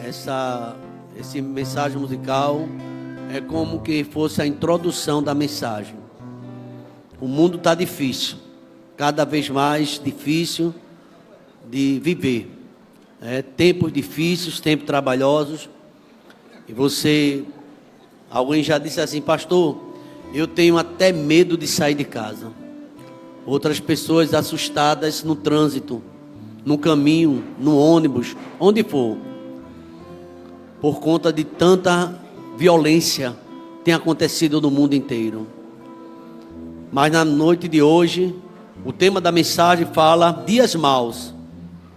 Esse mensagem musical é como que fosse a introdução da mensagem. O mundo está difícil, cada vez mais difícil de viver. Tempos difíceis, tempos trabalhosos. E alguém já disse assim: pastor, eu tenho até medo de sair de casa. Outras pessoas assustadas no trânsito, no caminho, no ônibus, onde for, por conta de tanta violência que tem acontecido no mundo inteiro. Mas na noite de hoje, o tema da mensagem fala dias maus.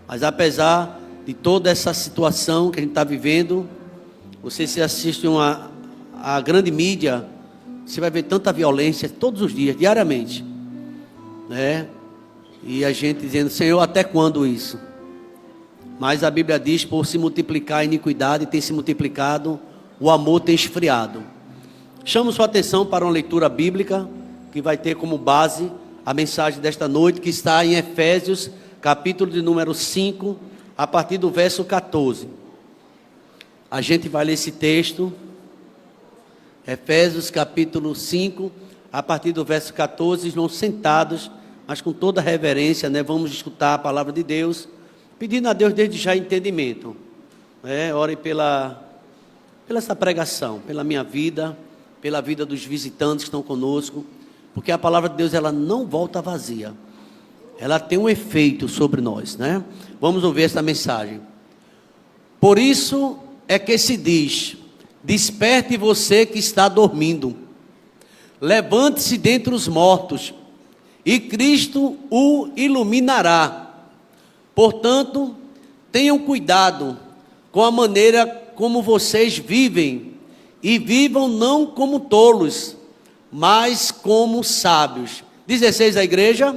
Mas apesar de toda essa situação que a gente está vivendo, você se assiste a grande mídia, você vai ver tanta violência todos os dias, diariamente, né? E a gente dizendo: Senhor, até quando isso? Mas a Bíblia diz: por se multiplicar a iniquidade, tem se multiplicado, o amor tem esfriado. Chamo sua atenção para uma leitura bíblica que vai ter como base a mensagem desta noite, que está em Efésios, capítulo de número 5, a partir do verso 14. A gente vai ler esse texto, Efésios capítulo 5, a partir do verso 14, não sentados, mas com toda reverência, né? Vamos escutar a palavra de Deus, pedindo a Deus desde já entendimento. Ore pela essa pregação, pela minha vida, pela vida dos visitantes que estão conosco, porque a palavra de Deus, ela não volta vazia, ela tem um efeito sobre nós, né? Vamos ouvir essa mensagem. Por isso é que se diz: desperte você que está dormindo, levante-se dentre os mortos, e Cristo o iluminará. Portanto, tenham cuidado com a maneira como vocês vivem, e vivam não como tolos, mas como sábios. 16, a igreja.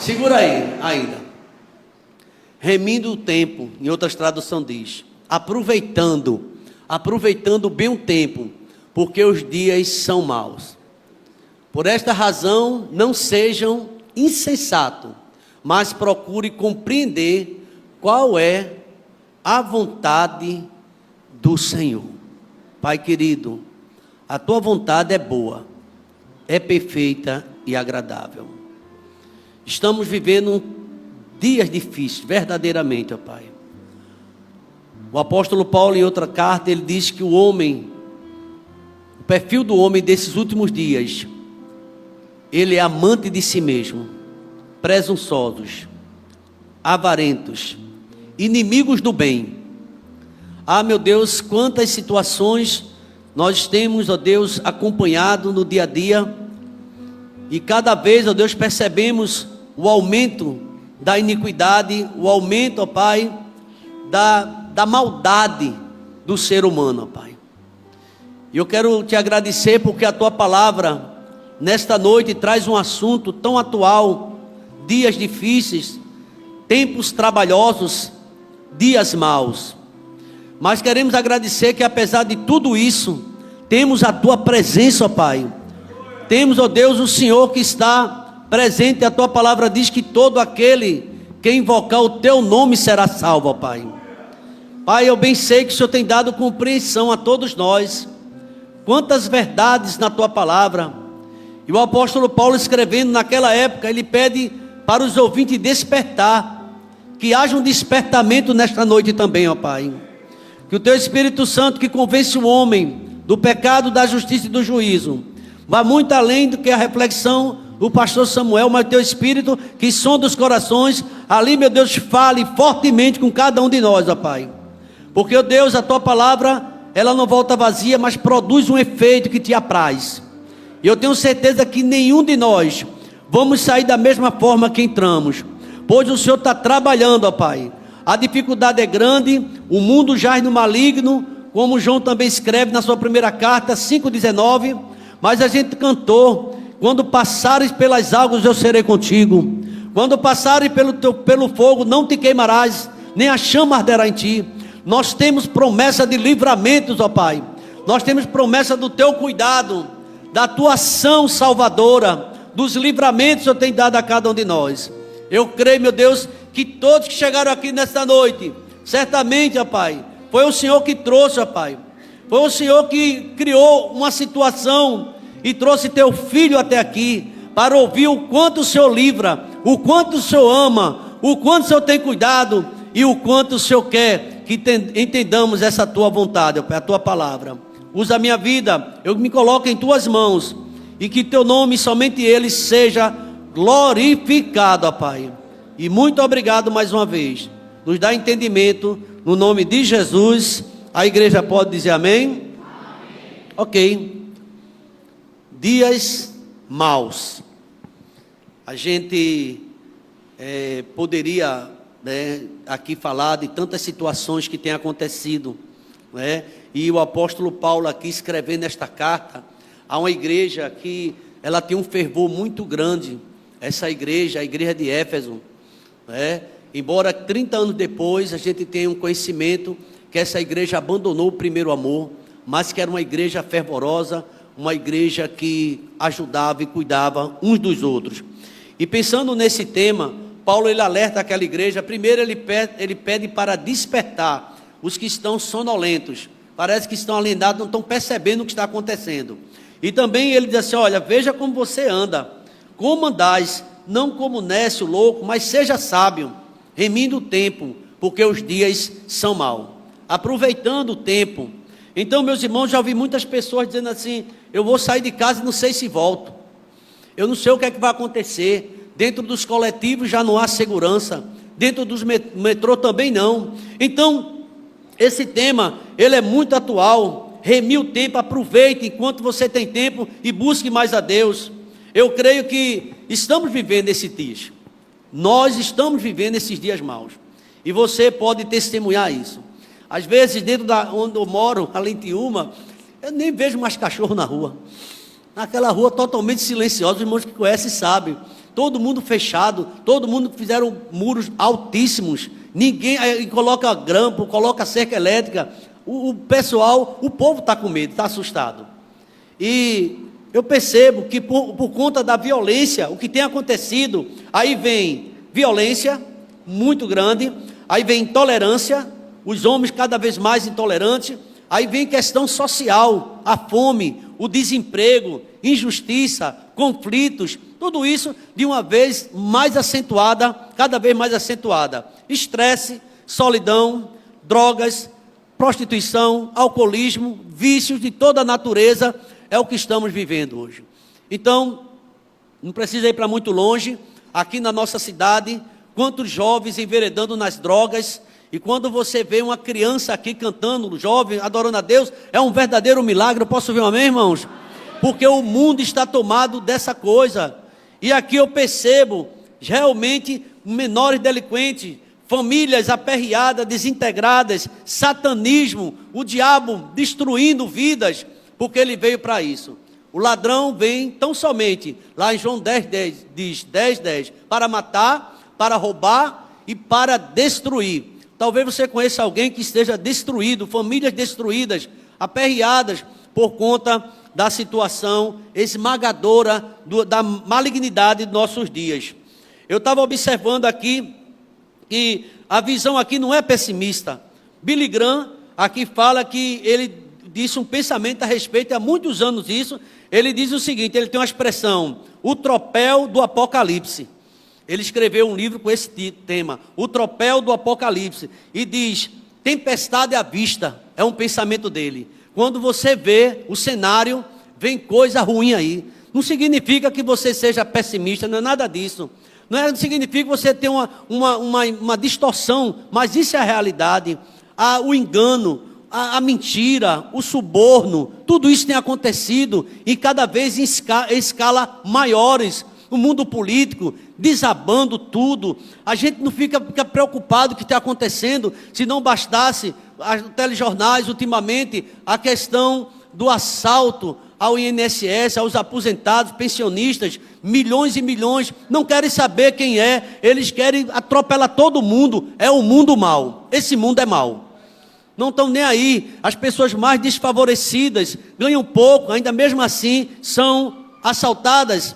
Segura aí, ainda. Remindo o tempo, em outras traduções diz: aproveitando bem o tempo, porque os dias são maus. Por esta razão, não sejam insensatos, mas procure compreender qual é a vontade do Senhor. Pai querido, a tua vontade é boa, é perfeita e agradável. Estamos vivendo dias difíceis, verdadeiramente, ó Pai. O apóstolo Paulo, em outra carta, ele diz que o perfil do homem desses últimos dias, ele é amante de si mesmo, presunçosos, avarentos, inimigos do bem. Ah, meu Deus, quantas situações nós temos, ó Deus, acompanhado no dia a dia, e cada vez, ó Deus, percebemos o aumento da iniquidade, o aumento, ó Pai, da maldade do ser humano, ó Pai. E eu quero te agradecer porque a tua palavra, nesta noite, traz um assunto tão atual: dias difíceis, tempos trabalhosos, dias maus. Mas queremos agradecer que apesar de tudo isso, temos a tua presença, ó Pai. Temos, ó Deus, o Senhor que está presente. A tua palavra diz que todo aquele que invocar o teu nome será salvo, ó Pai. Pai, eu bem sei que o Senhor tem dado compreensão a todos nós. Quantas verdades na tua palavra. E o apóstolo Paulo, escrevendo naquela época, ele pede para os ouvintes despertar, que haja um despertamento nesta noite também, ó Pai. Que o teu Espírito Santo, que convence o homem do pecado, da justiça e do juízo, vá muito além do que a reflexão do pastor Samuel, mas o teu Espírito, que sonda os corações, ali, meu Deus, fale fortemente com cada um de nós, ó Pai. Porque, ó Deus, a tua palavra, ela não volta vazia, mas produz um efeito que te apraz. E eu tenho certeza que nenhum de nós vamos sair da mesma forma que entramos, pois o Senhor está trabalhando, ó Pai. A dificuldade é grande, o mundo jaz no maligno, como João também escreve na sua primeira carta, 5,19. Mas a gente cantou: quando passares pelas águas eu serei contigo, quando passares pelo fogo não te queimarás, nem a chama arderá em ti. Nós temos promessa de livramentos, ó Pai. Nós temos promessa do teu cuidado, da tua ação salvadora, dos livramentos que o Senhor tem dado a cada um de nós. Eu creio, meu Deus, que todos que chegaram aqui nesta noite, certamente, ó Pai, foi o Senhor que trouxe, ó Pai. Foi o Senhor que criou uma situação e trouxe teu filho até aqui para ouvir o quanto o Senhor livra, o quanto o Senhor ama, o quanto o Senhor tem cuidado e o quanto o Senhor quer que entendamos essa tua vontade, ó Pai, a tua palavra. Usa a minha vida, eu me coloco em tuas mãos e que teu nome, somente ele, seja glorificado, ó Pai. E muito obrigado mais uma vez. Nos dá entendimento, no nome de Jesus. A igreja pode dizer amém? Amém. Ok. Dias maus. A gente poderia, aqui falar de tantas situações que têm acontecido, e o apóstolo Paulo aqui escrevendo esta carta a uma igreja que ela tem um fervor muito grande. Essa igreja, a igreja de Éfeso, embora 30 anos depois a gente tenha um conhecimento que essa igreja abandonou o primeiro amor, mas que era uma igreja fervorosa, uma igreja que ajudava e cuidava uns dos outros. E pensando nesse tema, Paulo ele alerta aquela igreja. Primeiro ele pede para despertar os que estão sonolentos, parece que estão alienados, não estão percebendo o que está acontecendo. E também ele diz assim: olha, veja como você anda, como andais, não como nécio, louco, mas seja sábio, remindo o tempo, porque os dias são maus. Aproveitando o tempo. Então, meus irmãos, já ouvi muitas pessoas dizendo assim: eu vou sair de casa e não sei se volto, eu não sei o que é que vai acontecer. Dentro dos coletivos já não há segurança, dentro dos metrô também não. Então, esse tema, ele é muito atual. Remi o tempo, aproveite enquanto você tem tempo e busque mais a Deus. Eu creio que estamos vivendo esses dias, nós estamos vivendo esses dias maus, e você pode testemunhar isso. Às vezes, dentro onde eu moro, além de uma, eu nem vejo mais cachorro na rua. Naquela rua totalmente silenciosa, os irmãos que conhecem sabem. Todo mundo fechado, todo mundo fizeram muros altíssimos. Ninguém coloca grampo, coloca cerca elétrica. O pessoal, o povo está com medo, está assustado. E eu percebo que por conta da violência, o que tem acontecido, aí vem violência muito grande, aí vem intolerância, os homens cada vez mais intolerantes, aí vem questão social, a fome, o desemprego, injustiça, conflitos, tudo isso de uma vez mais acentuada, cada vez mais acentuada. Estresse, solidão, drogas, prostituição, alcoolismo, vícios de toda a natureza, é o que estamos vivendo hoje. Então, não precisa ir para muito longe, aqui na nossa cidade, quantos jovens enveredando nas drogas. E quando você vê uma criança aqui cantando, jovem, adorando a Deus, é um verdadeiro milagre. Eu posso ver um amém, irmãos? Porque o mundo está tomado dessa coisa. E aqui eu percebo realmente menores delinquentes, famílias aperreadas, desintegradas, satanismo, o diabo destruindo vidas, porque ele veio para isso. O ladrão vem tão somente, lá em João 10:10, diz 10:10, para matar, para roubar e para destruir. Talvez você conheça alguém que esteja destruído, famílias destruídas, aperreadas por conta da situação esmagadora da malignidade de nossos dias. Eu estava observando aqui que a visão aqui não é pessimista. Billy Graham aqui fala que ele disse um pensamento a respeito, há muitos anos isso, ele diz o seguinte, ele tem uma expressão, o tropel do Apocalipse. Ele escreveu um livro com esse tema, o tropel do Apocalipse, e diz, tempestade à vista, é um pensamento dele. Quando você vê o cenário, vem coisa ruim aí. Não significa que você seja pessimista, não é nada disso. Não significa que você tenha uma distorção, mas isso é a realidade. O engano, a mentira, o suborno, tudo isso tem acontecido e cada vez em escala maiores. O mundo político desabando tudo. A gente não fica preocupado com o que está acontecendo, se não bastasse os telejornais ultimamente, a questão do assalto ao INSS, aos aposentados, pensionistas, milhões e milhões, não querem saber quem é, eles querem atropelar todo mundo, é o mundo mau, esse mundo é mau. Não estão nem aí, as pessoas mais desfavorecidas ganham pouco, ainda mesmo assim são assaltadas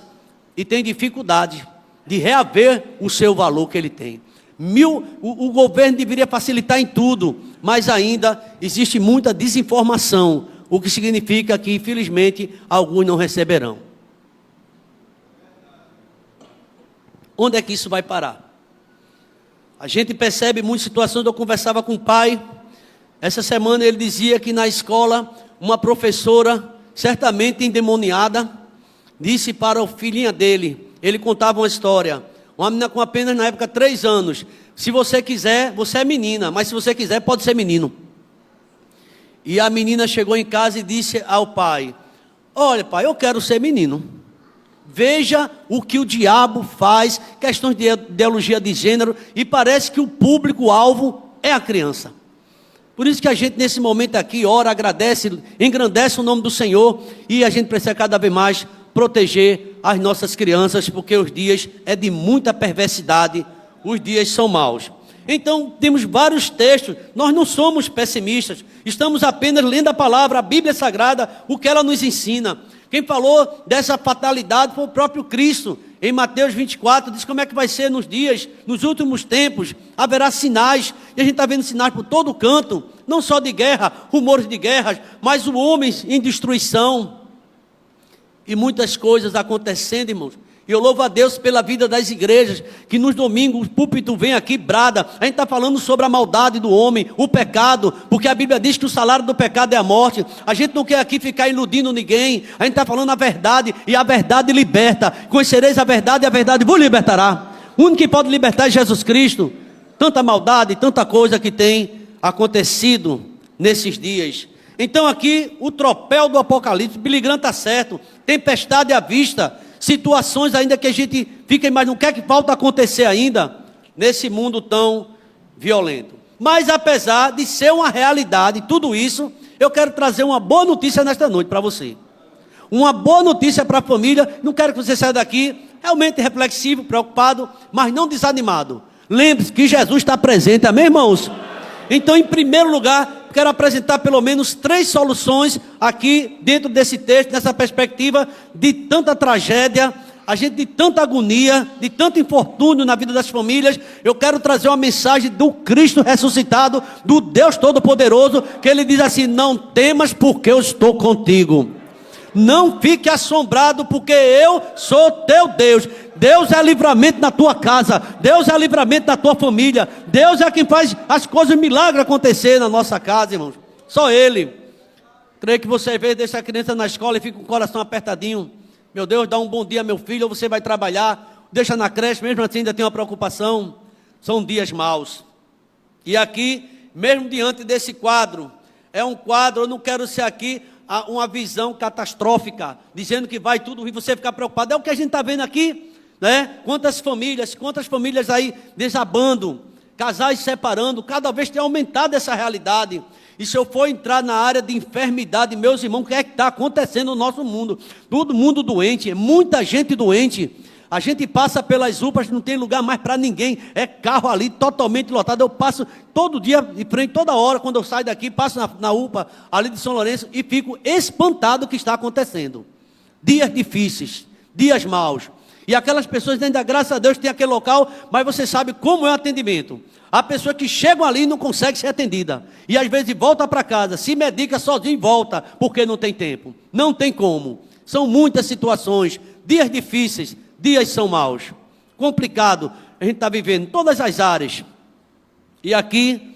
e têm dificuldade. de reaver o seu valor que ele tem. O governo deveria facilitar em tudo, mas ainda existe muita desinformação, o que significa que, infelizmente, alguns não receberão. Onde é que isso vai parar? A gente percebe muitas situações. Eu conversava com o pai, essa semana ele dizia que na escola, uma professora, certamente endemoniada, disse para a filhinha dele, ele contava uma história, uma menina com apenas, na época, 3 anos, se você quiser, você é menina, mas se você quiser, pode ser menino. E a menina chegou em casa e disse ao pai, olha pai, eu quero ser menino. Veja o que o diabo faz, questões de ideologia de gênero, e parece que o público-alvo é a criança. Por isso que a gente nesse momento aqui ora, agradece, engrandece o nome do Senhor, e a gente precisa cada vez mais proteger as nossas crianças, porque os dias é de muita perversidade, os dias são maus. Então temos vários textos, nós não somos pessimistas, estamos apenas lendo a palavra, a Bíblia Sagrada, o que ela nos ensina. Quem falou dessa fatalidade foi o próprio Cristo. Em Mateus 24, diz como é que vai ser nos dias, nos últimos tempos, haverá sinais, e a gente está vendo sinais por todo canto, não só de guerra, rumores de guerras, mas o homem em destruição, e muitas coisas acontecendo, irmãos. E eu louvo a Deus pela vida das igrejas, que nos domingos o púlpito vem aqui, brada. A gente está falando sobre a maldade do homem, o pecado, porque a Bíblia diz que o salário do pecado é a morte. A gente não quer aqui ficar iludindo ninguém, a gente está falando a verdade, e a verdade liberta. Conhecereis a verdade e a verdade vos libertará. O único que pode libertar é Jesus Cristo. Tanta maldade, tanta coisa que tem acontecido nesses dias. Então aqui, o tropel do Apocalipse, Billy Graham está certo, tempestade à vista, situações ainda que a gente fica imaginando o que é que falta acontecer ainda nesse mundo tão violento. Mas apesar de ser uma realidade tudo isso, eu quero trazer uma boa notícia nesta noite para você. Uma boa notícia para a família. Não quero que você saia daqui realmente reflexivo, preocupado, mas não desanimado. Lembre-se que Jesus está presente, amém, irmãos? Então, em primeiro lugar, quero apresentar pelo menos 3 soluções aqui dentro desse texto, nessa perspectiva de tanta tragédia, a gente de tanta agonia, de tanto infortúnio na vida das famílias. Eu quero trazer uma mensagem do Cristo ressuscitado, do Deus Todo-Poderoso, que ele diz assim: não temas, porque eu estou contigo. Não fique assombrado, porque eu sou teu Deus. Deus é livramento na tua casa, Deus é livramento na tua família, Deus é quem faz as coisas, milagres acontecer na nossa casa, irmãos. Só Ele. Creio que você vê, deixa a criança na escola e fica com o coração apertadinho. Meu Deus, dá um bom dia, meu filho, ou você vai trabalhar, deixa na creche, mesmo assim ainda tem uma preocupação. São dias maus. E aqui, mesmo diante desse quadro, é um quadro, eu não quero ser aqui uma visão catastrófica, dizendo que vai tudo ruim, você ficar preocupado. É o que a gente está vendo aqui, né? Quantas famílias aí desabando, casais separando, cada vez tem aumentado essa realidade. E se eu for entrar na área de enfermidade, meus irmãos, o que é que está acontecendo no nosso mundo? Todo mundo doente, muita gente doente. A gente passa pelas UPAs, não tem lugar mais para ninguém, é carro ali totalmente lotado. Eu passo todo dia de frente, toda hora, quando eu saio daqui, passo na UPA ali de São Lourenço e fico espantado com o que está acontecendo. Dias difíceis, dias maus. E aquelas pessoas ainda, graças a Deus, tem aquele local, mas você sabe como é o atendimento. Há pessoas que chegam ali e não conseguem ser atendida. E às vezes volta para casa, se medica sozinho e volta, porque não tem tempo. Não tem como. São muitas situações, dias difíceis, dias são maus. Complicado, a gente está vivendo em todas as áreas. E aqui,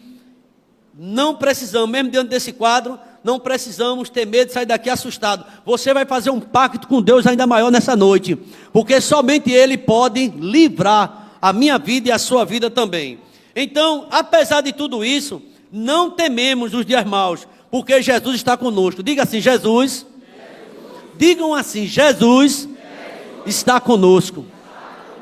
não precisamos, mesmo diante desse quadro, não precisamos ter medo de sair daqui assustado. Você vai fazer um pacto com Deus ainda maior nessa noite, porque somente Ele pode livrar a minha vida e a sua vida também. Então, apesar de tudo isso, não tememos os dias maus, porque Jesus está conosco. Diga assim: Jesus. Digam assim: Jesus está conosco.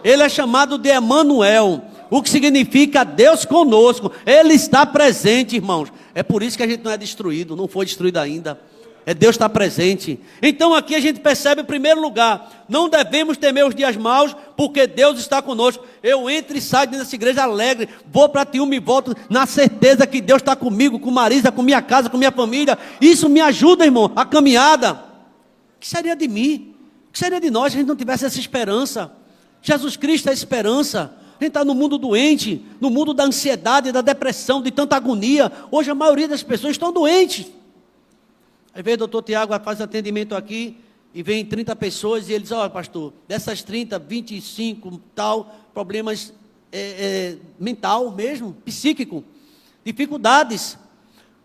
Ele é chamado de Emanuel, o que significa Deus conosco. Ele está presente, irmãos. É por isso que a gente não é destruído, não foi destruído ainda. É Deus está presente. Então aqui a gente percebe, em primeiro lugar, não devemos temer os dias maus, porque Deus está conosco. Eu entro e saio dessa igreja alegre, vou para Tiúma e volto na certeza que Deus está comigo, com Marisa, com minha casa, com minha família. Isso me ajuda, irmão, a caminhada. O que seria de mim? O que seria de nós se a gente não tivesse essa esperança? Jesus Cristo é a esperança. A gente está no mundo doente, no mundo da ansiedade, da depressão, de tanta agonia. Hoje a maioria das pessoas estão doentes. Às vezes o doutor Tiago faz atendimento aqui e vem 30 pessoas e ele diz, olha pastor, dessas 30, 25 tal, problemas mental mesmo, psíquico, dificuldades,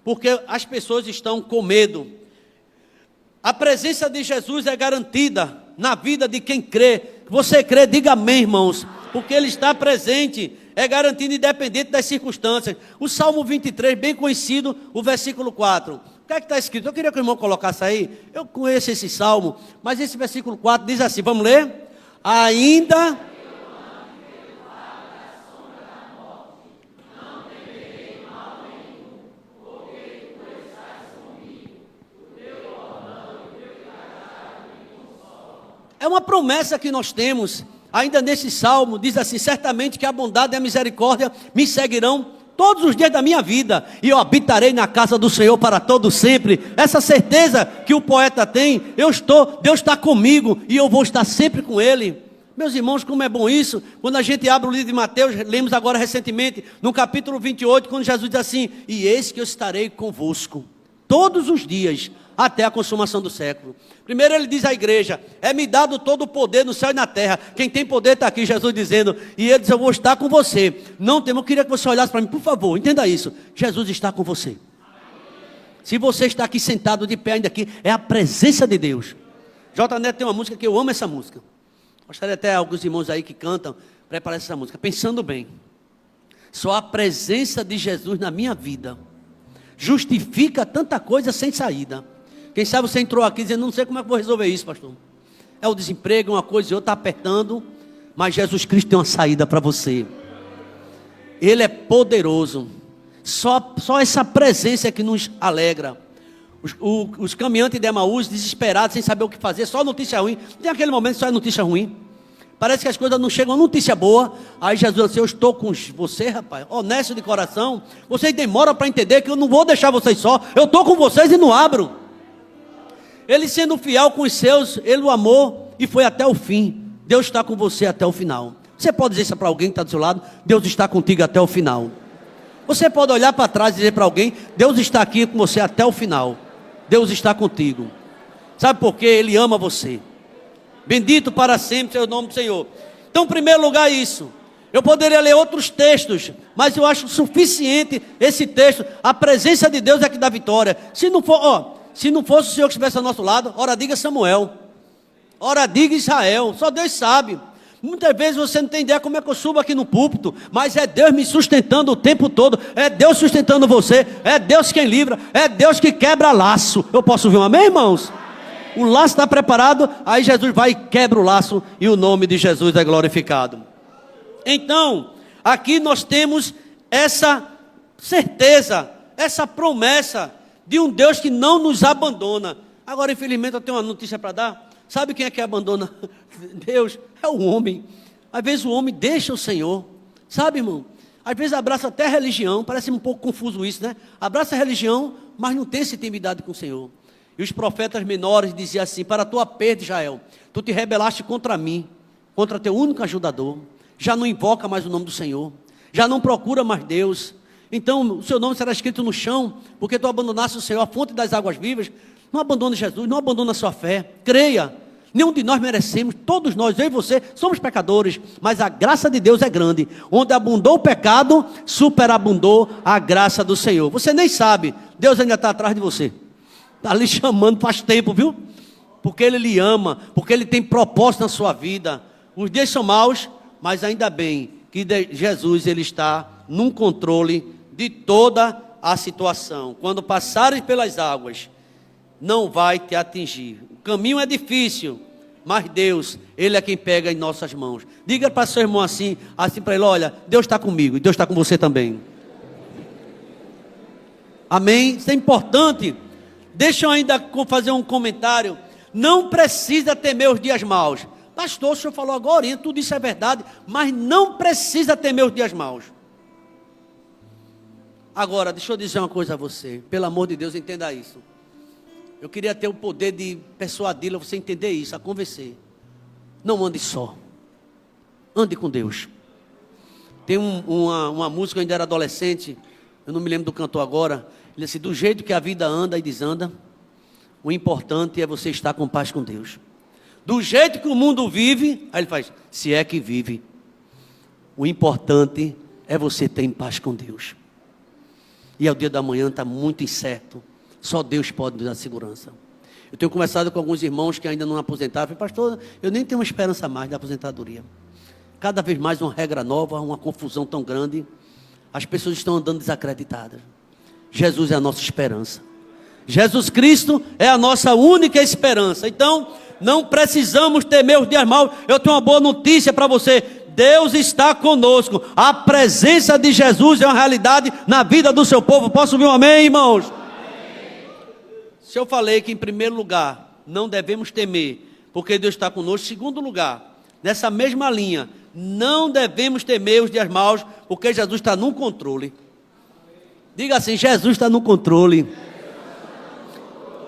porque as pessoas estão com medo. A presença de Jesus é garantida na vida de quem crê. Você crê, diga amém, irmãos, porque Ele está presente, é garantido independente das circunstâncias. O Salmo 23, bem conhecido, o versículo 4. O que é que está escrito? Eu queria que o irmão colocasse aí, eu conheço esse Salmo, mas esse versículo 4 diz assim, vamos ler? Ainda... É uma promessa que nós temos, ainda nesse salmo, diz assim, certamente que a bondade e a misericórdia me seguirão todos os dias da minha vida, e eu habitarei na casa do Senhor para todo sempre. Essa certeza que o poeta tem, Deus está comigo, e eu vou estar sempre com Ele. Meus irmãos, como é bom isso, quando a gente abre o livro de Mateus, lemos agora recentemente, no capítulo 28, quando Jesus diz assim, e eis que eu estarei convosco, todos os dias, até a consumação do século. Primeiro ele diz à igreja, é-me dado todo o poder no céu e na terra. Quem tem poder está aqui, Jesus dizendo, e ele diz, eu vou estar com você. Não tem, eu queria que você olhasse para mim, por favor, entenda isso, Jesus está com você. Se você está aqui sentado de pé ainda aqui, é a presença de Deus. J. Neto tem uma música que eu amo essa música. Gostaria até alguns irmãos aí que cantam, preparar essa música, pensando bem. Só a presença de Jesus na minha vida justifica tanta coisa sem saída. Quem sabe você entrou aqui dizendo, não sei como é que vou resolver isso, pastor. É o desemprego, uma coisa e outra, está apertando, mas Jesus Cristo tem uma saída para você. Ele é poderoso. Só essa presença é que nos alegra. Os caminhantes de Emaús, desesperados, sem saber o que fazer, só notícia ruim. Tem aquele momento que só é notícia ruim. Parece que as coisas não chegam, notícia boa. Aí Jesus disse, eu estou com você, rapaz, honesto de coração. Vocês demoram para entender que eu não vou deixar vocês só. Eu estou com vocês e não abro. Ele sendo fiel com os seus, ele o amou e foi até o fim. Deus está com você até o final. Você pode dizer isso para alguém que está do seu lado? Deus está contigo até o final. Você pode olhar para trás e dizer para alguém, Deus está aqui com você até o final. Deus está contigo. Sabe por quê? Ele ama você. Bendito para sempre é o nome do Senhor. Então, em primeiro lugar, isso. Eu poderia ler outros textos, mas eu acho suficiente esse texto. A presença de Deus é que dá vitória. Se não fosse o Senhor que estivesse ao nosso lado, ora diga Samuel, ora diga Israel, só Deus sabe. Muitas vezes você não tem ideia como é que eu subo aqui no púlpito, mas é Deus me sustentando o tempo todo, é Deus sustentando você, é Deus quem livra, é Deus que quebra laço. Eu posso ouvir um amém, irmãos? O laço está preparado, aí Jesus vai e quebra o laço, e o nome de Jesus é glorificado. Então, aqui nós temos essa certeza, essa promessa, de um Deus que não nos abandona. Agora, infelizmente, eu tenho uma notícia para dar. Sabe quem é que abandona Deus? É o homem. Às vezes o homem deixa o Senhor. Sabe, irmão? Às vezes abraça até a religião. Parece um pouco confuso isso, né? Abraça a religião, mas não tem essa intimidade com o Senhor. E os profetas menores diziam assim, para a tua perda, Israel, tu te rebelaste contra mim, contra teu único ajudador. Já não invoca mais o nome do Senhor. Já não procura mais Deus. Então, o seu nome será escrito no chão, porque tu abandonaste o Senhor, a fonte das águas vivas. Não abandone Jesus, não abandone a sua fé. Creia, nenhum de nós merecemos, todos nós, eu e você, somos pecadores, mas a graça de Deus é grande. Onde abundou o pecado, superabundou a graça do Senhor. Você nem sabe, Deus ainda está atrás de você. Está lhe chamando faz tempo, viu? Porque Ele lhe ama, porque Ele tem propósito na sua vida. Os dias são maus, mas ainda bem que Jesus, Ele está num controle de toda a situação. Quando passares pelas águas, não vai te atingir. O caminho é difícil, mas Deus, Ele é quem pega em nossas mãos. Diga para seu irmão assim para ele, olha, Deus está comigo e Deus está com você também. Amém? Isso é importante. Deixa eu ainda fazer um comentário. Não precisa temer os dias maus. Pastor, o senhor falou agora, tudo isso é verdade, mas não precisa temer os dias maus. Agora, deixa eu dizer uma coisa a você, pelo amor de Deus, entenda isso. Eu queria ter o poder de persuadi-la a você entender isso, a convencer. Não ande só. Ande com Deus. Tem uma música, eu ainda era adolescente, eu não me lembro do cantor agora. Ele disse, do jeito que a vida anda e desanda, o importante é você estar com paz com Deus. Do jeito que o mundo vive, aí ele faz, se é que vive, o importante é você ter em paz com Deus. E o dia da manhã está muito incerto, só Deus pode nos dar segurança. Eu tenho conversado com alguns irmãos que ainda não aposentaram, eu falei, pastor, eu nem tenho uma esperança mais da aposentadoria. Cada vez mais uma regra nova, uma confusão tão grande, as pessoas estão andando desacreditadas. Jesus é a nossa esperança. Jesus Cristo é a nossa única esperança. Então, não precisamos temer os dias maus. Eu tenho uma boa notícia para você. Deus está conosco. A presença de Jesus é uma realidade na vida do seu povo. Posso ouvir um amém, irmãos? Amém. Se eu falei que em primeiro lugar, não devemos temer, porque Deus está conosco. Em segundo lugar, nessa mesma linha, não devemos temer os dias maus, porque Jesus está no controle. Diga assim, Jesus está no controle.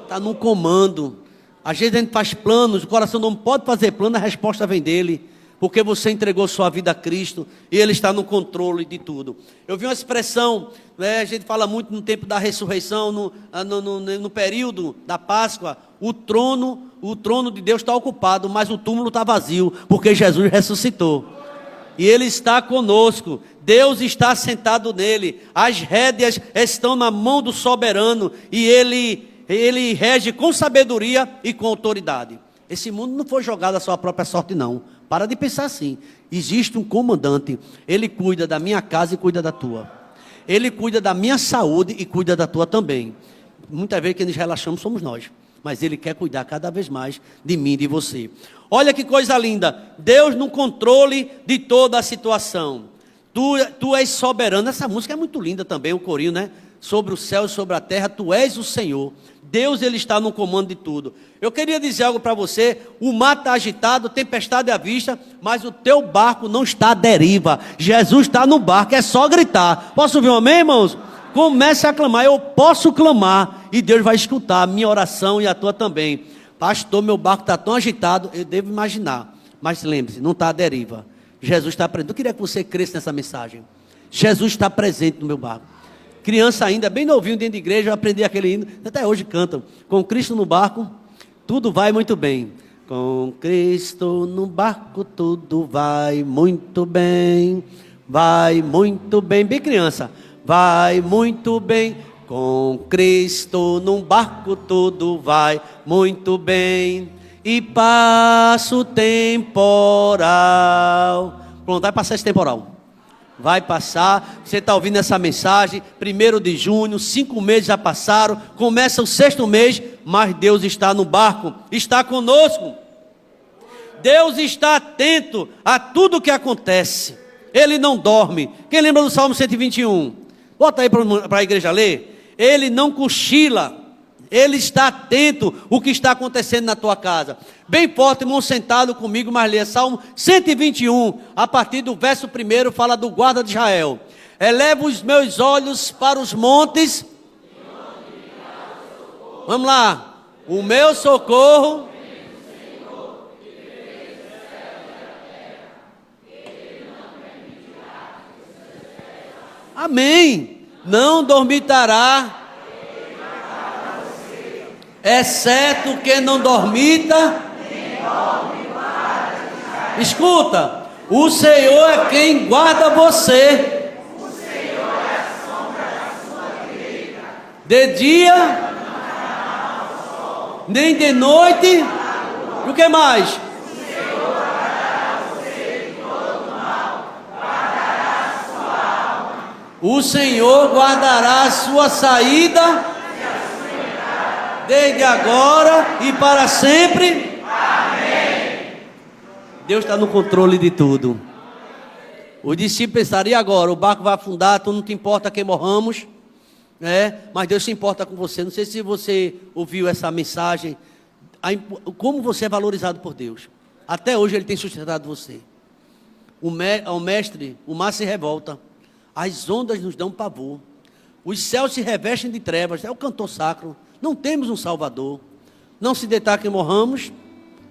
Está no comando. Às vezes a gente faz planos, o coração não pode fazer plano, a resposta vem dele. Porque você entregou sua vida a Cristo e Ele está no controle de tudo. Eu vi uma expressão, né, a gente fala muito no tempo da ressurreição, no período da Páscoa, o trono de Deus está ocupado, mas o túmulo está vazio, porque Jesus ressuscitou. E Ele está conosco, Deus está sentado nele, as rédeas estão na mão do soberano e Ele rege com sabedoria e com autoridade. Esse mundo não foi jogado à sua própria sorte, não. Para de pensar assim. Existe um comandante. Ele cuida da minha casa e cuida da tua. Ele cuida da minha saúde e cuida da tua também. Muitas vezes que nos relaxamos somos nós. Mas Ele quer cuidar cada vez mais de mim e de você. Olha que coisa linda. Deus no controle de toda a situação. Tu és soberano. Essa música é muito linda também, o corinho, né? Sobre o céu e sobre a terra, tu és o Senhor. Deus, Ele está no comando de tudo. Eu queria dizer algo para você. O mar está agitado, tempestade à vista, mas o teu barco não está à deriva. Jesus está no barco, é só gritar. Posso ouvir um amém, irmãos? Comece a clamar. Eu posso clamar e Deus vai escutar a minha oração e a tua também. Pastor, meu barco está tão agitado, eu devo imaginar. Mas lembre-se, não está à deriva. Jesus está presente. Eu queria que você cresça nessa mensagem. Jesus está presente no meu barco. Criança ainda, bem novinho dentro de igreja, eu aprendi aquele hino, até hoje cantam. Com Cristo no barco, tudo vai muito bem. Com Cristo no barco, tudo vai muito bem. Vai muito bem, bem criança. Vai muito bem. Com Cristo no barco, tudo vai muito bem. E passa o temporal. Pronto, vai passar esse temporal. Vai passar, você está ouvindo essa mensagem, 1º de junho, 5 meses já passaram, começa o 6º mês, mas Deus está no barco, está conosco. Deus está atento a tudo que acontece, Ele não dorme. Quem lembra do Salmo 121? Bota aí para a igreja ler. Ele não cochila, Ele está atento o que está acontecendo na tua casa. Bem forte, irmão, sentado comigo, mas lê Salmo 121, a partir do verso 1, fala do guarda de Israel. Elevo os meus olhos para os montes. Vamos lá. O meu socorro. Amém. Não dormitará, exceto que não dormita. Escuta, o Senhor é quem guarda você. O Senhor é a sombra da sua direita. De dia, nem de noite. E o que mais? O Senhor guardará você de todo mal, guardará a sua alma. O Senhor guardará a sua saída, desde agora e para sempre. Deus está no controle de tudo. Os discípulos pensaram, e agora? O barco vai afundar, tu não te importa que morramos, né? Mas Deus se importa com você. Não sei se você ouviu essa mensagem, como você é valorizado por Deus. Até hoje Ele tem sustentado você. Ao mestre, o mar se revolta, as ondas nos dão pavor, os céus se revestem de trevas. É o cantor sacro. Não temos um Salvador. Não se deitar que morramos.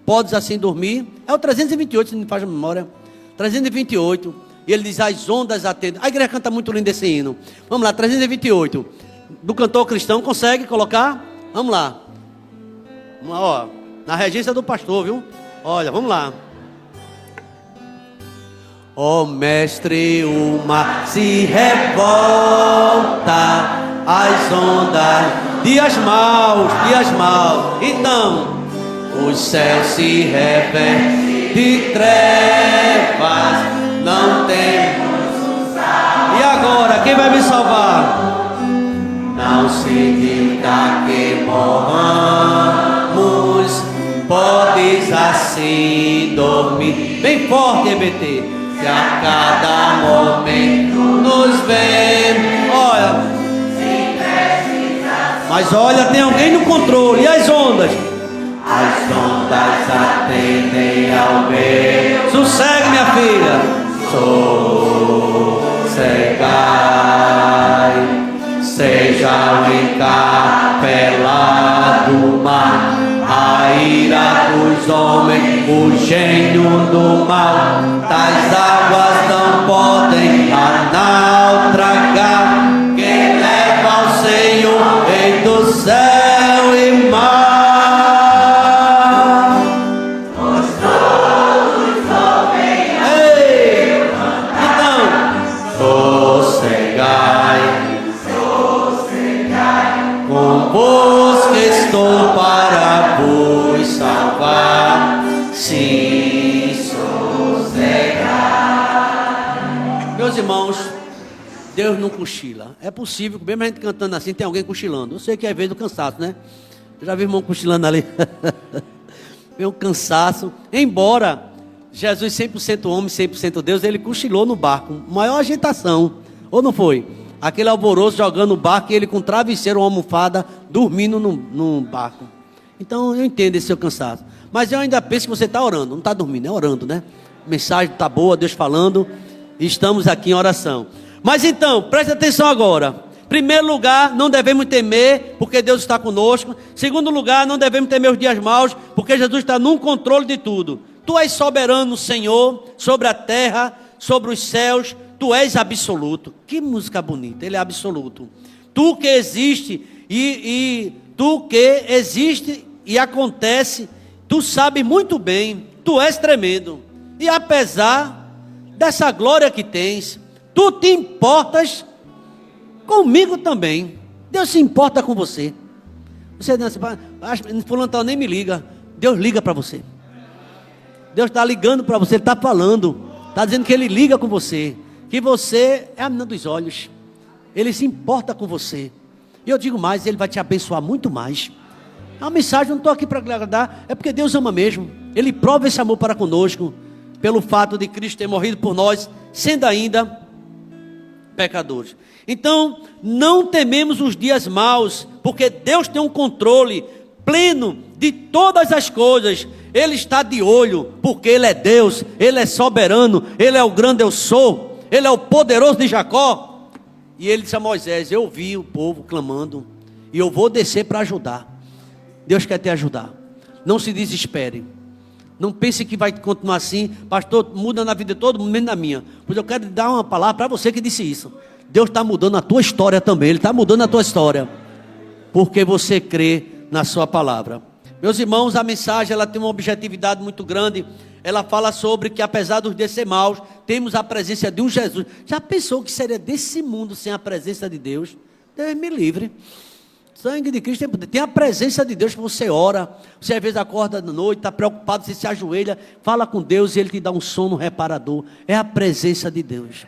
Podes assim dormir. É o 328, se não me faz a memória. 328, e ele diz: as ondas atendem. A igreja canta muito lindo esse hino. Vamos lá, 328. Do cantor cristão, consegue colocar? Vamos lá. Ó, na regência do pastor, viu? Olha, vamos lá. Ó mestre, o mar se revolta, as ondas, dias maus. Então, o céu se reveste de trevas, não temos um salvo. E agora, quem vai me salvar? Não se diga que morramos, podes assim dormir. Bem forte, EBT. Que a cada momento nos vem. Olha, mas olha, tem alguém no controle. E as ondas? As ondas atendem ao meu. Sossegue, minha filha. Sossegai. Seja o encapelado mar, a ira dos homens, o gênio do mal, tais águas não podem naufragar. Quem leva ao Senhor, Rei do céu e mar. Pois todos ouvem. Ei, então, sossegai, convosco estou para vos salvar. Sim, sossegai. Meus irmãos, Deus não cochila. É possível que mesmo a gente cantando assim, tem alguém cochilando. Eu sei que é vez do cansaço, né? Eu já vi irmão cochilando ali. Vem um cansaço. Embora Jesus 100% homem, 100% Deus, ele cochilou no barco. Maior agitação. Ou não foi? Aquele alvoroço jogando o barco e ele com travesseiro, uma almofada, dormindo no barco. Então eu entendo esse seu cansaço. Mas eu ainda penso que você está orando. Não está dormindo, é orando, né? A mensagem está boa, Deus falando. E estamos aqui em oração. Mas então, preste atenção agora. Primeiro lugar, não devemos temer, porque Deus está conosco. Segundo lugar, não devemos temer os dias maus, porque Jesus está no controle de tudo. Tu és soberano, Senhor, sobre a terra, sobre os céus. Tu és absoluto. Que música bonita, ele é absoluto. Tu que existe tu que existe e acontece, tu sabes muito bem, tu és tremendo. E apesar dessa glória que tens, tu te importas comigo também. Deus se importa com você. Você não, fulano nem me liga. Deus liga para você. Deus está ligando para você, ele está falando, está dizendo que ele liga com você, que você é a menina dos olhos, ele se importa com você. E eu digo mais, ele vai te abençoar muito mais. A mensagem, não estou aqui para agradar, é porque Deus ama mesmo. Ele prova esse amor para conosco, pelo fato de Cristo ter morrido por nós, sendo ainda pecadores. Então, não tememos os dias maus, porque Deus tem um controle pleno de todas as coisas. Ele está de olho, porque Ele é Deus, Ele é soberano, Ele é o grande eu sou, Ele é o poderoso de Jacó. E Ele disse a Moisés: eu ouvi o povo clamando, e eu vou descer para ajudar. Deus quer te ajudar. Não se desespere. Não pense que vai continuar assim. Pastor, muda na vida de todo mundo, menos na minha. Pois eu quero dar uma palavra para você que disse isso. Deus está mudando a tua história também. Ele está mudando a tua história, porque você crê na sua palavra. Meus irmãos, a mensagem ela tem uma objetividade muito grande. Ela fala sobre que apesar dos dias ser maus, temos a presença de um Jesus. Já pensou que seria desse mundo sem a presença de Deus? Deus me livre. Sangue de Cristo tem a presença de Deus que você ora. Você às vezes acorda de noite, está preocupado, você se ajoelha, fala com Deus e Ele te dá um sono reparador. É a presença de Deus.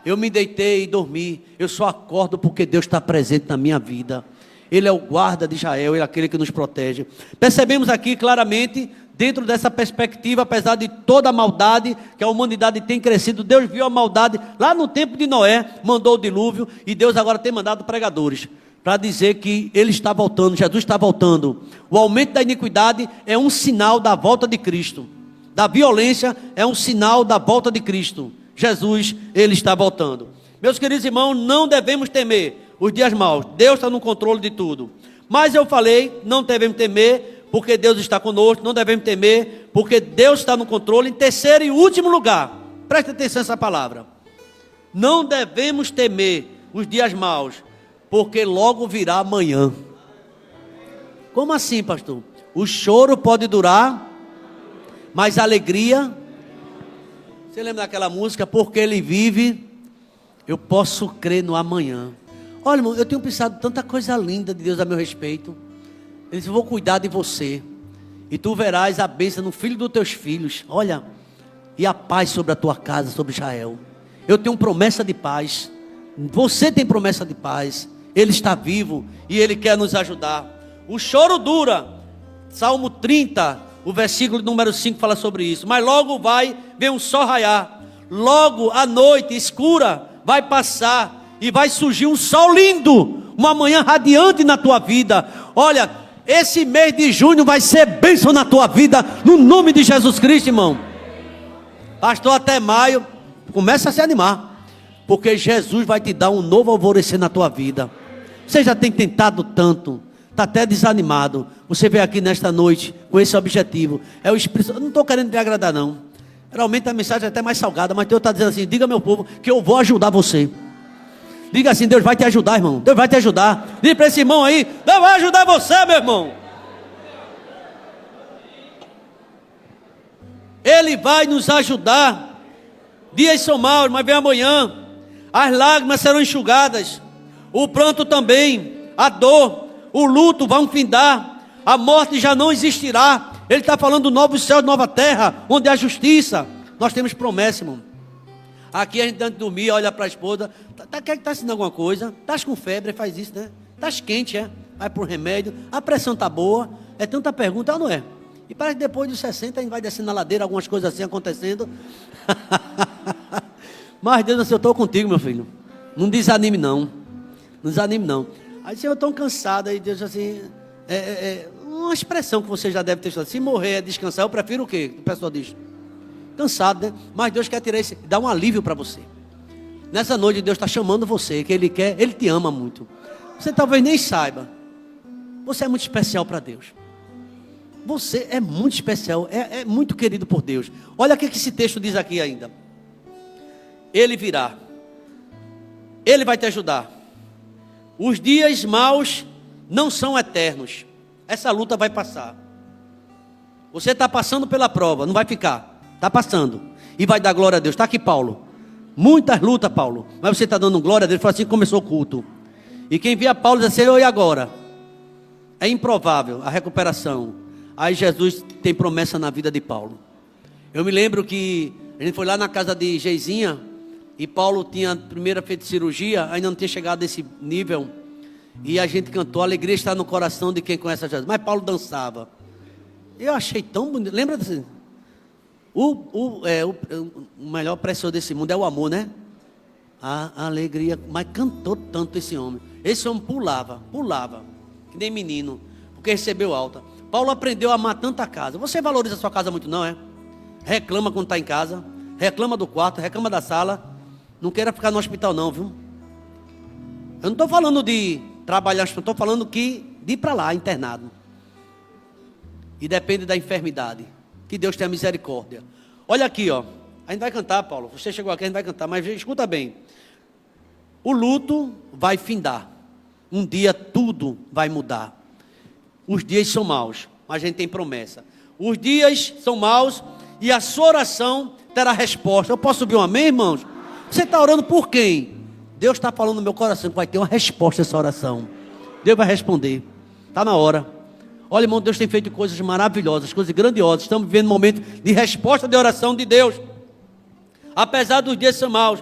Eu me deitei e dormi. Eu só acordo porque Deus está presente na minha vida. Ele é o guarda de Israel, Ele é aquele que nos protege. Percebemos aqui claramente, dentro dessa perspectiva, apesar de toda a maldade que a humanidade tem crescido, Deus viu a maldade lá no tempo de Noé, mandou o dilúvio, e Deus agora tem mandado pregadores para dizer que Ele está voltando, Jesus está voltando. O aumento da iniquidade é um sinal da volta de Cristo. Da violência é um sinal da volta de Cristo. Jesus, Ele está voltando. Meus queridos irmãos, não devemos temer os dias maus. Deus está no controle de tudo. Mas eu falei, não devemos temer, porque Deus está conosco. Não devemos temer, porque Deus está no controle. Em terceiro e último lugar, Preste atenção nessa palavra. Não devemos temer os dias maus, porque logo virá amanhã. Como assim, pastor? O choro pode durar, mas a alegria... Você lembra daquela música? Porque ele vive, eu posso crer no amanhã. Olha, irmão, eu tenho pensado tanta coisa linda de Deus a meu respeito. Ele disse, eu vou cuidar de você. E tu verás a bênção no filho dos teus filhos. Olha, e a paz sobre a tua casa, sobre Israel. Eu tenho promessa de paz. Você tem promessa de paz. Ele está vivo e Ele quer nos ajudar. O choro dura. Salmo 30, o versículo número 5 fala sobre isso. Mas logo vem um sol raiar. Logo a noite escura vai passar e vai surgir um sol lindo. Uma manhã radiante na tua vida. Olha, esse mês de junho vai ser bênção na tua vida, no nome de Jesus Cristo, irmão. Pastor, até maio, começa a se animar, porque Jesus vai te dar um novo alvorecer na tua vida. Você já tem tentado tanto, está até desanimado. Você veio aqui nesta noite com esse objetivo. É o Espírito. Eu não estou querendo te agradar, não. Realmente a mensagem é até mais salgada, mas Deus está dizendo assim: diga, meu povo, que eu vou ajudar você. Diga assim, Deus vai te ajudar, irmão. Deus vai te ajudar. Diga para esse irmão aí, Deus vai ajudar você, meu irmão. Ele vai nos ajudar. Dias são maus, mas vem amanhã. As lágrimas serão enxugadas. O pranto também. A dor, o luto vão findar. A morte já não existirá. Ele está falando do novo céu, nova terra, onde há justiça. Nós temos promessa, irmão. Aqui a gente antes de dormir, olha para a esposa, tá sentindo alguma coisa? Estás com febre, faz isso, né? Estás quente, é? Vai para o remédio, a pressão está boa, é tanta pergunta, ou não é? E parece que depois dos 60 a gente vai descendo na ladeira, algumas coisas assim acontecendo. Mas Deus, assim, eu estou contigo, meu filho. Não desanime não, não desanime não. Aí se eu estou cansado, aí Deus assim, uma expressão que você já deve ter estudado, se morrer é descansar, eu prefiro o quê? O pessoal diz... Cansado, né? Mas Deus quer tirar dar um alívio para você. Nessa noite Deus está chamando você, que Ele quer, Ele te ama muito. Você talvez nem saiba. Você é muito especial para Deus. Você é muito especial, é muito querido por Deus. Olha o que esse texto diz aqui ainda. Ele virá. Ele vai te ajudar. Os dias maus não são eternos. Essa luta vai passar. Você está passando pela prova, não vai ficar. Está passando. E vai dar glória a Deus. Está aqui Paulo. Muitas lutas, Paulo. Mas você está dando glória a Deus. Foi assim que começou o culto. E quem via Paulo diz assim, e agora? É improvável a recuperação. Aí Jesus tem promessa na vida de Paulo. Eu me lembro que a gente foi lá na casa de Geizinha. E Paulo tinha primeira feito cirurgia. Ainda não tinha chegado a esse nível. E a gente cantou. A alegria está no coração de quem conhece a Jesus. Mas Paulo dançava. Eu achei tão bonito. Lembra desse... O melhor preço desse mundo é o amor, né? A alegria. Mas cantou tanto esse homem. Esse homem pulava, que nem menino, porque recebeu alta. Paulo aprendeu a amar tanta casa. Você valoriza a sua casa muito, não é? Reclama quando está em casa, reclama do quarto, reclama da sala. Não queira ficar no hospital não, viu? Eu não estou falando de trabalhar, estou falando de ir para lá, internado. E depende da enfermidade. Que Deus tenha misericórdia. Olha aqui, ó. A gente vai cantar, Paulo. Você chegou aqui, a gente vai cantar. Mas escuta bem. O luto vai findar. Um dia tudo vai mudar. Os dias são maus, mas a gente tem promessa. Os dias são maus e a sua oração terá resposta. Eu posso ouvir um amém, irmãos? Você está orando por quem? Deus está falando no meu coração que vai ter uma resposta a essa oração. Deus vai responder. Está na hora. Olha, irmão, Deus tem feito coisas maravilhosas, coisas grandiosas. Estamos vivendo um momento de resposta de oração de Deus. Apesar dos dias ser maus,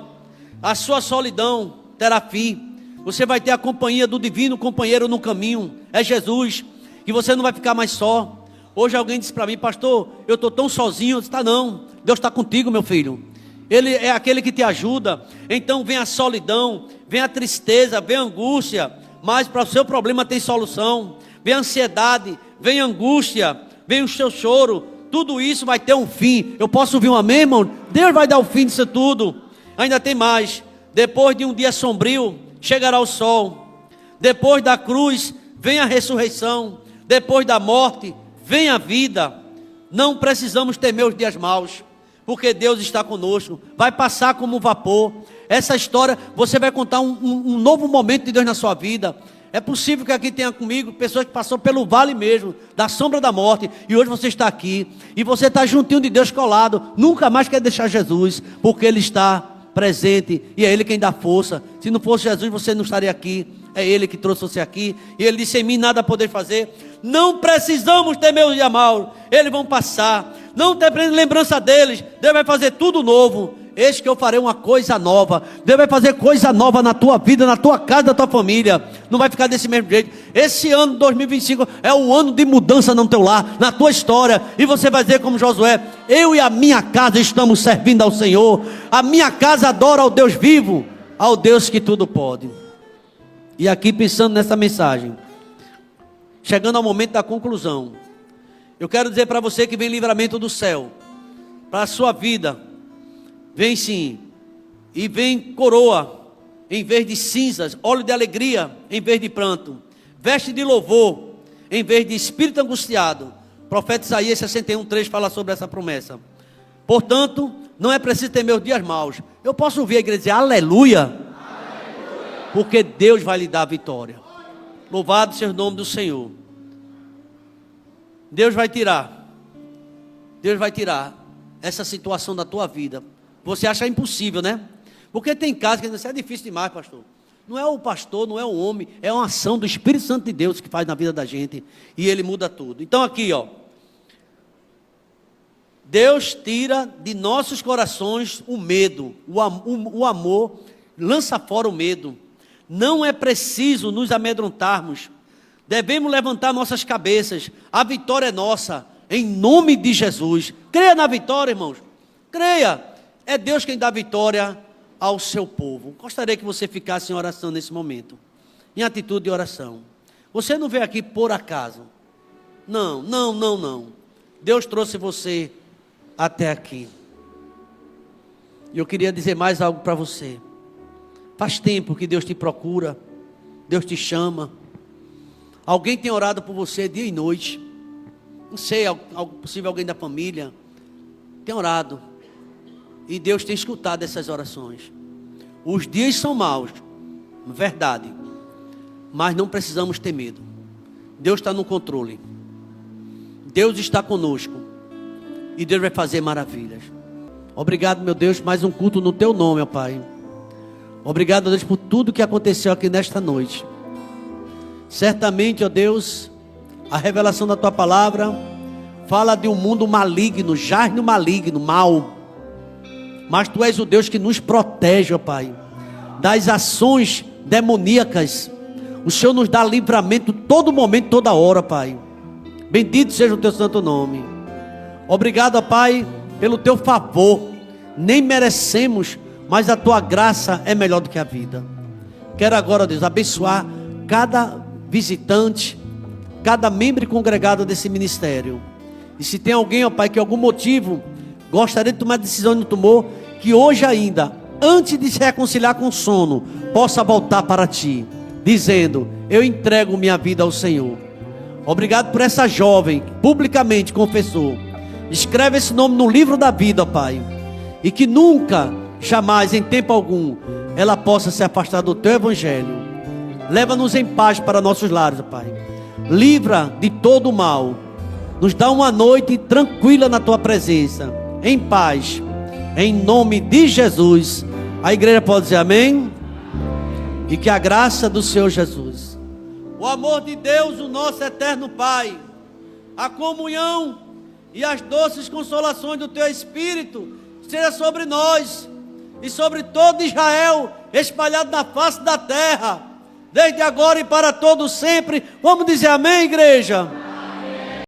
a sua solidão terá fim. Você vai ter a companhia do divino companheiro no caminho. É Jesus. E você não vai ficar mais só. Hoje alguém disse para mim, pastor, eu estou tão sozinho. Eu disse, tá não, Deus está contigo, meu filho. Ele é aquele que te ajuda. Então vem a solidão, vem a tristeza, vem a angústia. Mas para o seu problema tem solução. Vem a ansiedade, vem a angústia, vem o seu choro. Tudo isso vai ter um fim. Eu posso ouvir um amém, irmão? Deus vai dar o fim disso tudo. Ainda tem mais. Depois de um dia sombrio, chegará o sol. Depois da cruz, vem a ressurreição. Depois da morte, vem a vida. Não precisamos temer os dias maus, porque Deus está conosco. Vai passar como um vapor. Essa história, você vai contar um novo momento de Deus na sua vida. É possível que aqui tenha comigo pessoas que passaram pelo vale mesmo, da sombra da morte, e hoje você está aqui, e você está juntinho de Deus colado, nunca mais quer deixar Jesus, porque Ele está presente, e é Ele quem dá força. Se não fosse Jesus, você não estaria aqui. É Ele que trouxe você aqui, e Ele disse: em mim nada poder fazer. Não precisamos temer os dias maus, eles vão passar. Não tem lembrança deles, Deus vai fazer tudo novo. Eis que eu farei uma coisa nova. Deus vai fazer coisa nova na tua vida, na tua casa, na tua família. Não vai ficar desse mesmo jeito. Esse ano 2025 é o ano de mudança no teu lar, na tua história. E você vai dizer como Josué: eu e a minha casa estamos servindo ao Senhor. A minha casa adora ao Deus vivo, ao Deus que tudo pode. E aqui, pensando nessa mensagem, chegando ao momento da conclusão, eu quero dizer para você que vem livramento do céu para a sua vida. Vem sim, e vem coroa em vez de cinzas, óleo de alegria em vez de pranto, veste de louvor em vez de espírito angustiado. O profeta Isaías 61:3 fala sobre essa promessa. Portanto, não é preciso temer os dias maus. Eu posso ouvir a igreja dizer aleluia, aleluia, porque Deus vai lhe dar a vitória. Louvado seja o nome do Senhor. Deus vai tirar essa situação da tua vida. Você acha impossível, né? Porque tem casos que isso é difícil demais, pastor. Não é o pastor, não é o homem, é uma ação do Espírito Santo de Deus que faz na vida da gente, e Ele muda tudo. Então aqui, ó, Deus tira de nossos corações o medo, o amor, lança fora o medo. Não é preciso nos amedrontarmos, devemos levantar nossas cabeças, a vitória é nossa, em nome de Jesus. Creia na vitória, irmãos, creia. É Deus quem dá vitória ao seu povo. Gostaria que você ficasse em oração nesse momento, em atitude de oração. Você não veio aqui por acaso. Não. Deus trouxe você até aqui. E eu queria dizer mais algo para você. Faz tempo que Deus te procura, Deus te chama. Alguém tem orado por você dia e noite. Não sei, possível alguém da família tem orado. E Deus tem escutado essas orações. Os dias são maus, verdade, mas não precisamos ter medo. Deus está no controle. Deus está conosco. E Deus vai fazer maravilhas. Obrigado, meu Deus, mais um culto no teu nome, ó Pai. Obrigado, Deus, por tudo que aconteceu aqui nesta noite. Certamente, ó Deus, a revelação da tua palavra fala de um mundo maligno, jaz no maligno, mal. Mas tu és o Deus que nos protege, ó Pai, das ações demoníacas. O Senhor nos dá livramento todo momento, toda hora, Pai. Bendito seja o teu santo nome. Obrigado, ó Pai, pelo teu favor. Nem merecemos, mas a tua graça é melhor do que a vida. Quero agora, ó Deus, abençoar cada visitante, cada membro congregado desse ministério. E se tem alguém, ó Pai, que por algum motivo gostaria de tomar decisão e não tomou, que hoje ainda, antes de se reconciliar com o sono, possa voltar para ti, dizendo: eu entrego minha vida ao Senhor. Obrigado por essa jovem que publicamente confessou. Escreve esse nome no livro da vida, ó Pai, e que nunca, jamais, em tempo algum, ela possa se afastar do teu evangelho. Leva-nos em paz para nossos lares, ó Pai. Livra de todo o mal. Nos dá uma noite tranquila na tua presença, em paz, em nome de Jesus. A igreja pode dizer amém? E que a graça do Senhor Jesus, o amor de Deus, o nosso eterno Pai, a comunhão e as doces consolações do teu Espírito seja sobre nós e sobre todo Israel, espalhado na face da terra, desde agora e para todo sempre. Vamos dizer amém, igreja?